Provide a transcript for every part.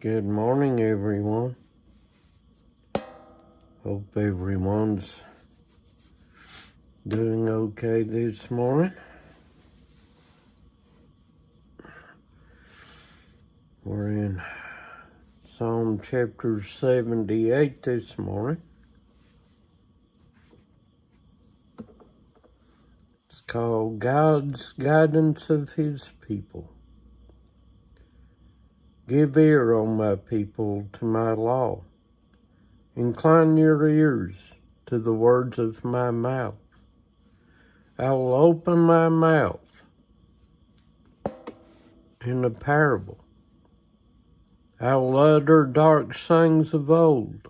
Good morning, everyone. Hope everyone's doing okay this morning. We're in Psalm chapter 78 this morning. It's called God's Guidance of His People. Give ear, O my people, to my law. Incline your ears to the words of my mouth. I will open my mouth in a parable. I will utter dark sayings of old,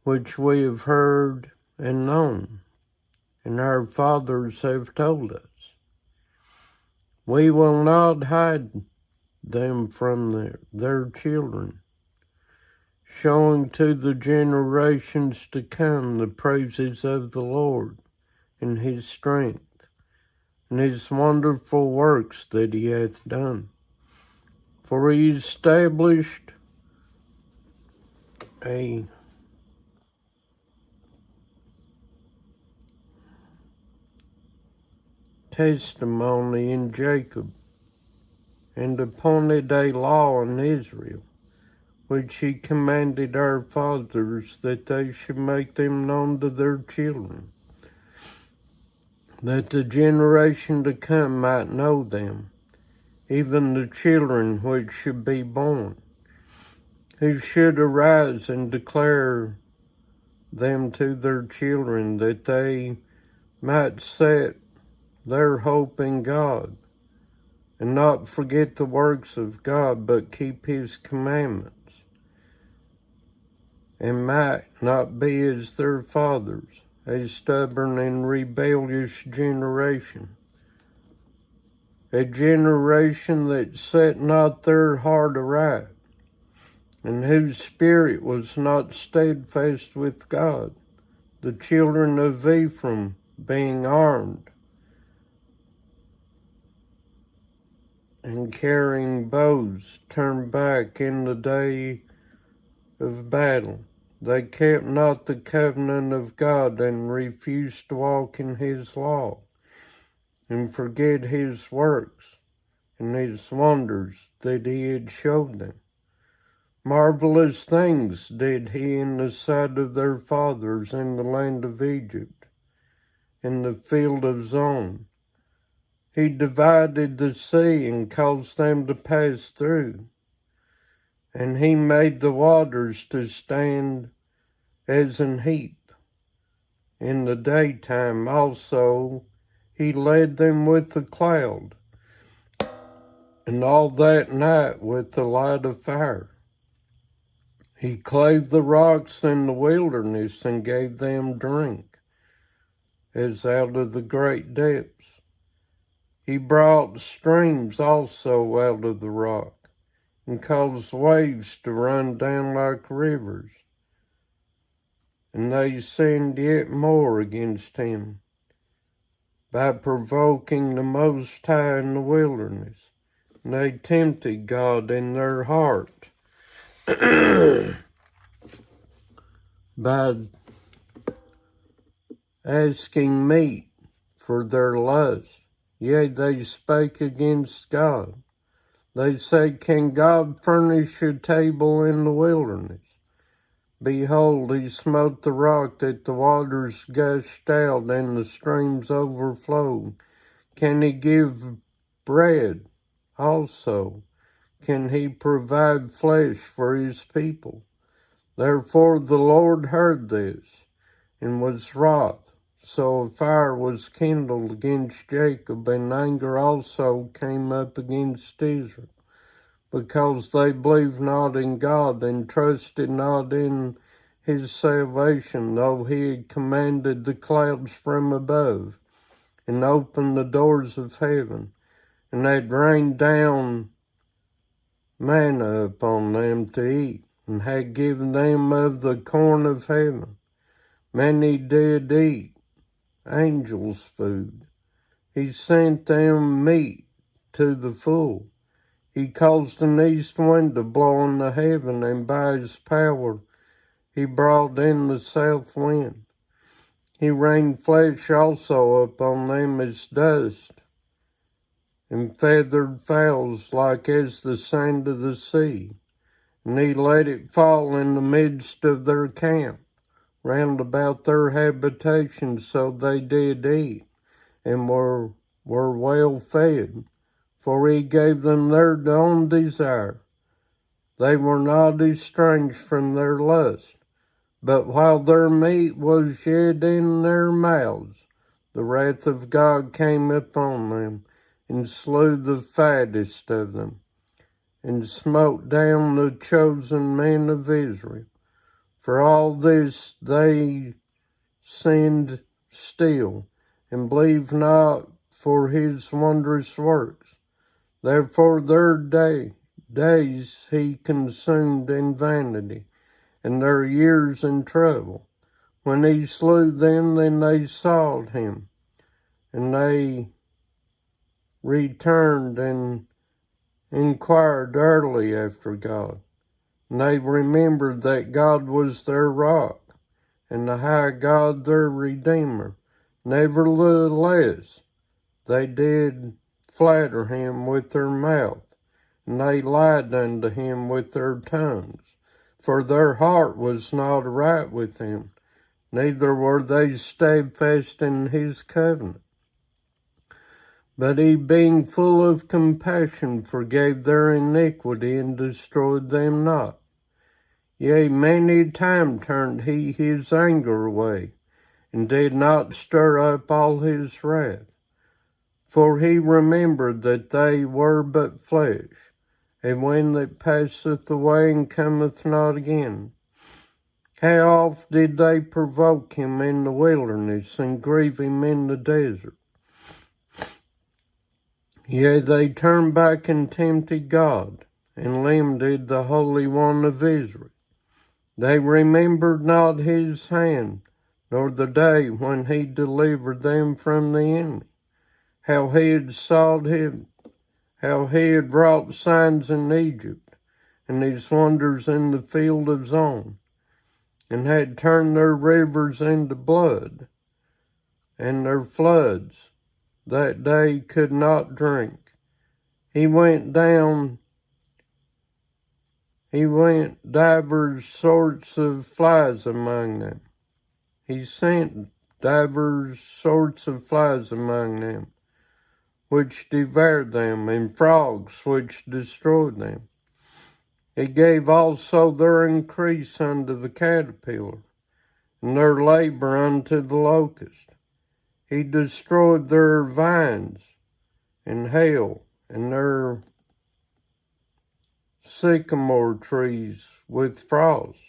which we have heard and known, and our fathers have told us. We will not hide them from their children, showing to the generations to come the praises of the Lord and His strength, and His wonderful works that He hath done. For He established a testimony in Jacob, and appointed a law in Israel, which He commanded our fathers, that they should make them known to their children, that the generation to come might know them, even the children which should be born, who should arise and declare them to their children, that they might set their hope in God, and not forget the works of God, but keep His commandments, and might not be as their fathers, a stubborn and rebellious generation, a generation that set not their heart aright, and whose spirit was not steadfast with God, the children of Ephraim being armed and carrying bows turned back in the day of battle. They kept not the covenant of God, and refused to walk in His law, and forget His works and His wonders that He had showed them. Marvelous things did He in the sight of their fathers in the land of Egypt, in the field of Zon. He divided the sea and caused them to pass through, and He made the waters to stand as an heap. In the daytime also He led them with a cloud, and all that night with the light of fire. He clave the rocks in the wilderness, and gave them drink, as out of the great depths. He brought streams also out of the rock, and caused waves to run down like rivers. And they sinned yet more against Him, by provoking the Most High in the wilderness. And they tempted God in their heart, by asking meat for their lust. Yea, they spake against God. They said, Can God furnish a table in the wilderness? Behold, He smote the rock that the waters gushed out and the streams overflowed. Can He give bread also? Can He provide flesh for His people? Therefore the Lord heard this, and was wroth. So a fire was kindled against Jacob, and anger also came up against Israel, because they believed not in God, and trusted not in His salvation, though He had commanded the clouds from above, and opened the doors of heaven, and had rained down manna upon them to eat, and had given them of the corn of heaven. Many did eat angels' food. He sent them meat to the full, He caused an east wind to blow in the heaven, and by his power he brought in the south wind. He rained flesh also upon them as dust, and feathered fowls like as the sand of the sea. And he let it fall in the midst of their camp, round about their habitation, so they did eat, and were well fed. For he gave them their own desire. They were not estranged from their lust. But while their meat was yet in their mouths, the wrath of God came upon them, and slew the fattest of them, and smote down the chosen men of Israel. For all this they sinned still, and believed not for his wondrous works. Therefore their days he consumed in vanity, and their years in trouble. When he slew them, then they sought him, and they returned and inquired early after God. And they remembered that God was their rock, and the high God their Redeemer. Nevertheless, they did flatter him with their mouth, and they lied unto him with their tongues. For their heart was not right with him, neither were they steadfast in his covenant. But he, being full of compassion, forgave their iniquity, and destroyed them not. Yea, many times turned he his anger away, and did not stir up all his wrath. For he remembered that they were but flesh, and wind that passeth away and cometh not again. How oft did they provoke him in the wilderness, and grieve him in the desert? Yea, they turned back and tempted God, and limited the Holy One of Israel. They remembered not his hand, nor the day when he delivered them from the enemy, how he had sought him, how he had wrought signs in Egypt, and his wonders in the field of Zon, and had turned their rivers into blood, and their floods that day could not drink. He went divers sorts of flies among them. He sent divers sorts of flies among them, which devoured them, and frogs which destroyed them. He gave also their increase unto the caterpillar, and their labor unto the locust. He destroyed their vines in hail, and their sycamore trees with frost.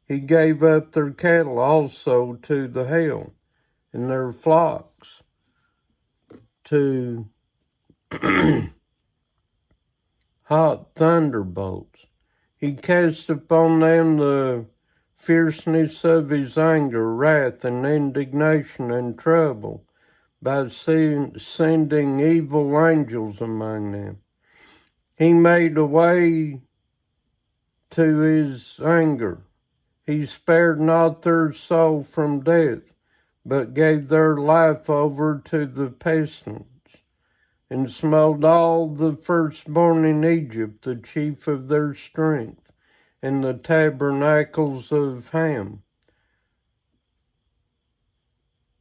He gave up their cattle also to the hail, and their flocks to hot thunderbolts. He cast upon them the fierceness of his anger, wrath, and indignation, and trouble, by sending evil angels among them. He made a way to his anger. He spared not their soul from death, but gave their life over to the pestilence, and smote all the firstborn in Egypt, the chief of their strength, and the tabernacles of Ham,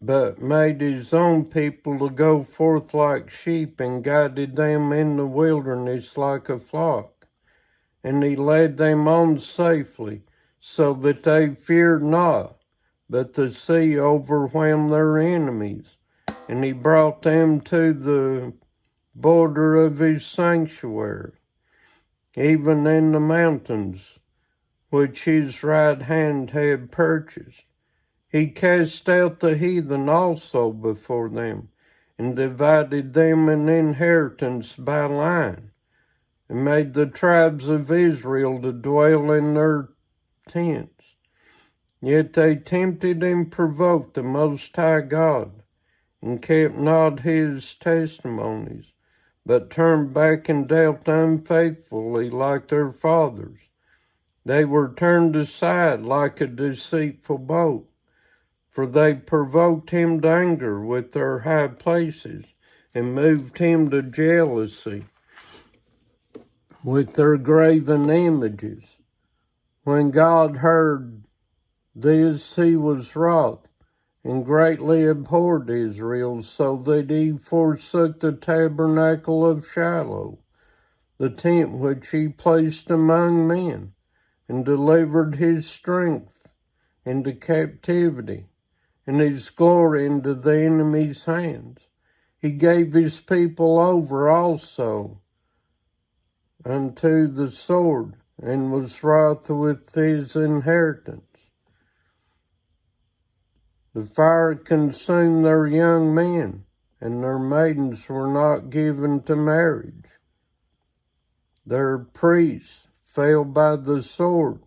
but made his own people to go forth like sheep, and guided them in the wilderness like a flock. And he led them on safely, so that they feared not, but the sea overwhelmed their enemies. And he brought them to the border of his sanctuary, even in the mountains, which his right hand had purchased. He cast out the heathen also before them, and divided them an inheritance by line, and made the tribes of Israel to dwell in their tents. Yet they tempted and provoked the Most High God, and kept not his testimonies, but turned back and dealt unfaithfully like their fathers. They were turned aside like a deceitful boat, for they provoked him to anger with their high places, and moved him to jealousy with their graven images. When God heard this, he was wroth, and greatly abhorred Israel, so that he forsook the tabernacle of Shiloh, the tent which he placed among men, and delivered his strength into captivity, and his glory into the enemy's hands. He gave his people over also unto the sword, and was wroth with his inheritance. The fire consumed their young men, and their maidens were not given to marriage. Their priests fell by the sword,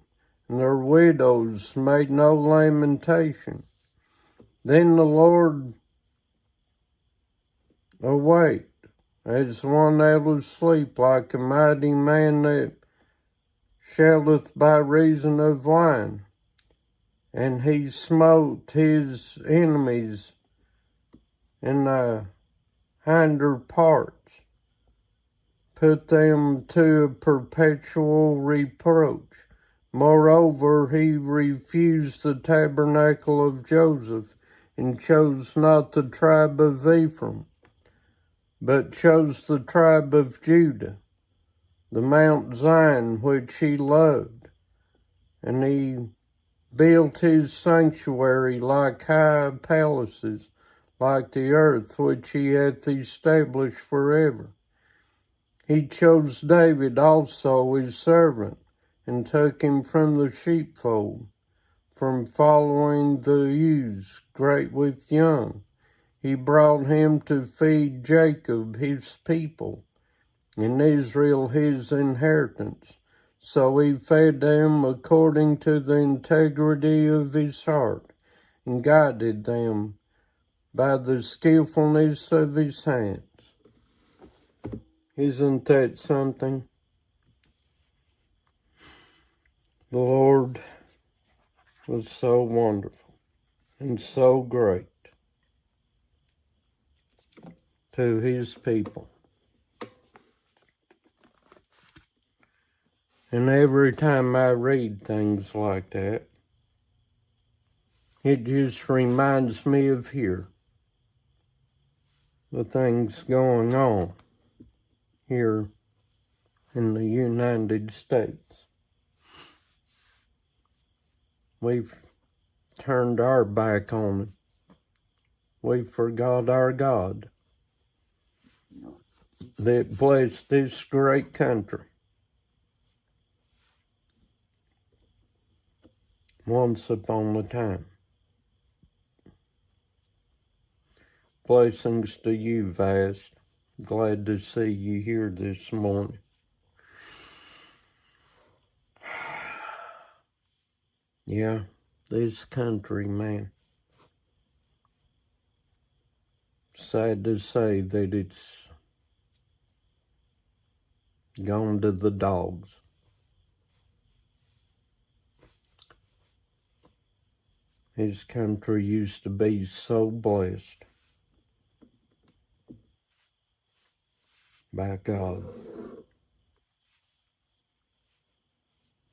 and their widows made no lamentation. Then the Lord awaked, as one out of sleep, like a mighty man that shouteth by reason of wine. And he smote his enemies in the hinder parts, put them to a perpetual reproach. Moreover, he refused the tabernacle of Joseph, and chose not the tribe of Ephraim, but chose the tribe of Judah, the Mount Zion which he loved. And he built his sanctuary like high palaces, like the earth which he hath established forever. He chose David also his servant, and took him from the sheepfold, from following the ewes great with young. He brought him to feed Jacob his people, and Israel his inheritance. So he fed them according to the integrity of his heart, and guided them by the skillfulness of his hands. Isn't that something? The Lord was so wonderful and so great to his people. And every time I read things like that, it just reminds me of here, the things going on here in the United States. We've turned our back on him. We forgot our God that blessed this great country once upon a time. Blessings to you, Vast. Glad to see you here this morning. Yeah, this country, man. Sad to say that it's gone to the dogs. This country used to be so blessed by God.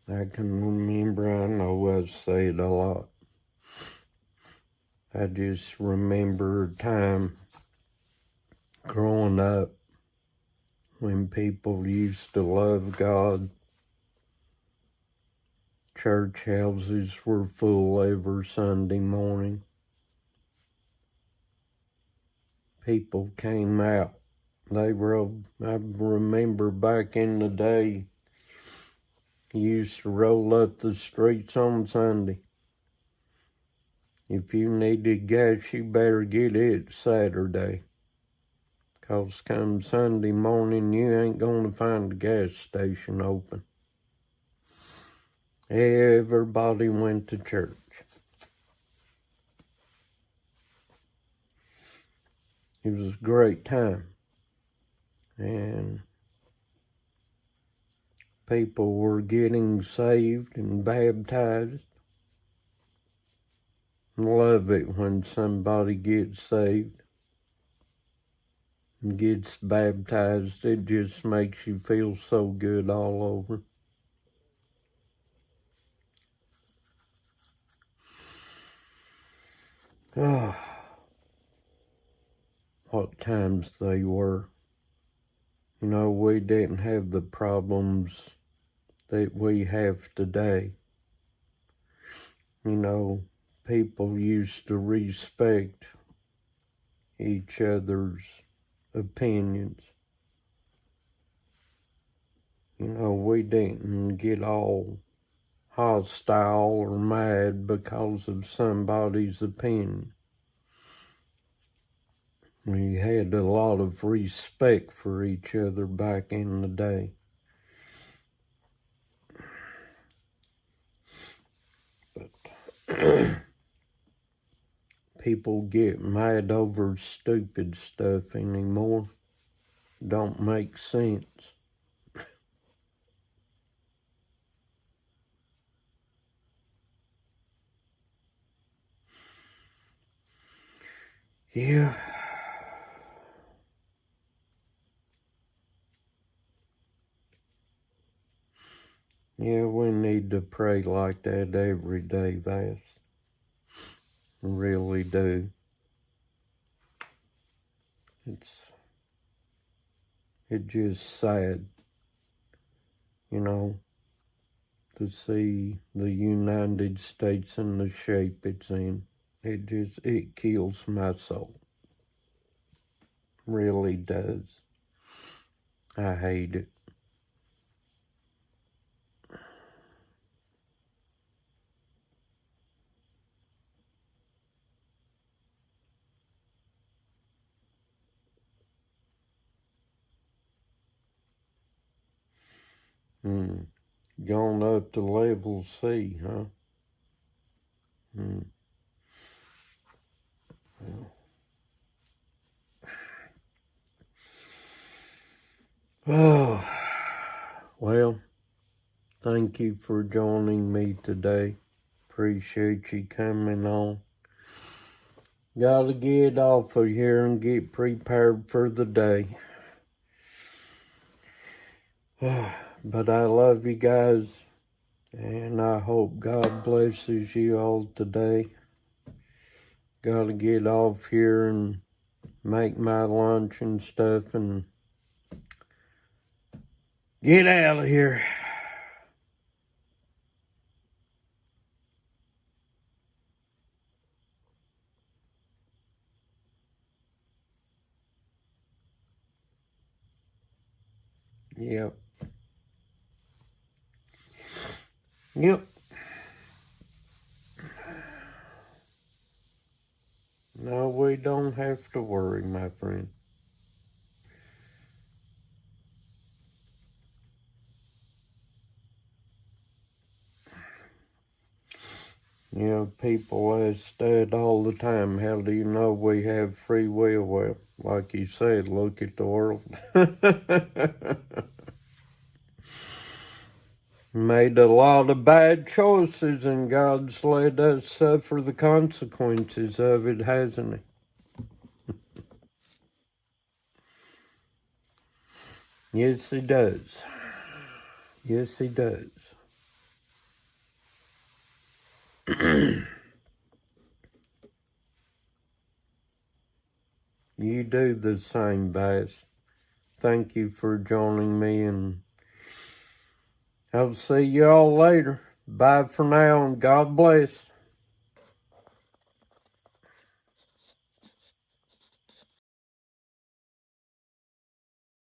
I can remember, I know I say it a lot. I just remember a time growing up when people used to love God. Church houses were full every Sunday morning. People came out. I remember back in the day, you used to roll up the streets on Sunday. If you needed gas, you better get it Saturday. 'Cause come Sunday morning, you ain't gonna find a gas station open. Everybody went to church. It was a great time. and people were getting saved and baptized. Love it when somebody gets saved and gets baptized. It just makes you feel so good all over. Oh, what times they were. You know, we didn't have the problems that we have today. You know, people used to respect each other's opinions. You know, we didn't get all hostile or mad because of somebody's opinion. We had a lot of respect for each other back in the day. But people get mad over stupid stuff anymore. Don't make sense. Yeah. Yeah, we need to pray like that every day, Vass. Really do. It's just sad, you know, to see the United States in the shape it's in. It kills my soul. Really does. I hate it. Gone up to level C, huh? Oh, well, thank you for joining me today. Appreciate you coming on. Gotta get off of here and get prepared for the day. But I love you guys, and I hope God blesses you all today. Gotta get off here and make my lunch and stuff and get out of here. Yep. No, we don't have to worry, my friend. You know, people ask that all the time, how do you know we have free will? Well, like you said, look at the world. Made a lot of bad choices, and God's let us suffer the consequences of it, hasn't He? Yes, He does. Yes, He does. You do the same, Bass. Thank you for joining me, and I'll see you all later. Bye for now, and God bless.